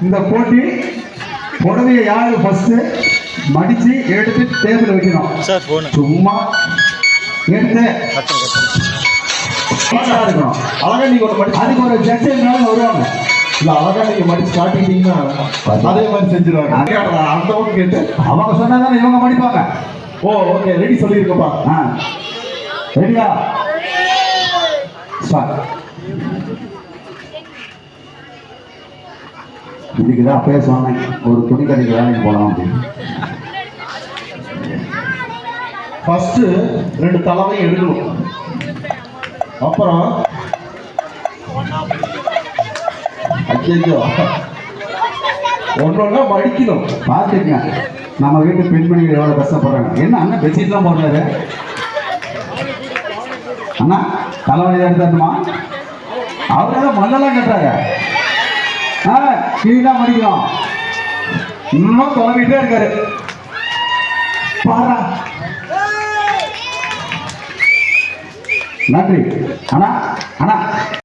இந்த போட்டி புடவையை யாரு ஃபர்ஸ்ட் மடிச்சு எடுத்து டேபிள் வைக்கணும். சும்மா எடுத்து இருக்கணும். அழகா நீங்க ஒரு மடிச்சு அதுக்கு ஒரு ஜட்ஜ் இருந்தாலும் வருவாங்க. இல்ல அழகா நீங்க மடிச்சு காட்டிட்டீங்கன்னா அதே மாதிரி செஞ்சிருவாங்க. அந்த பக்கம் கேட்டு அவங்க சொன்னாதானே இவங்க மடிப்பாங்க. ஓ ஓகே ரெடி சொல்லியிருக்கப்பா. ரெடியா ஸ்டார்ட். இதுக்குதான் அப்பயே சொன்னேன் ஒரு துணி கடைக்கு வேலைக்கு போகலாம் அப்படின்னு. ஃபர்ஸ்ட் 2 தலவையும் எடுக்கணும். அப்புறம் ஒன்னொன்னா மடிக்கணும். பார்த்துக்கங்க நம்ம வீட்டு பெண்மணிகள் எவ்வளவு கஷ்டப்படுறாங்க. என்ன அண்ணன் பெட்ஷீட்லாம் போடுறாரு. அண்ணா தலைவலி எடுத்துமா அவரால மண்ணெல்லாம் கட்டுறாங்க. கீழே மடிக்கணும். இன்னும் தொலைவிட்டே இருக்காரு. பாரா நன்றி அண்ணா. அண்ணா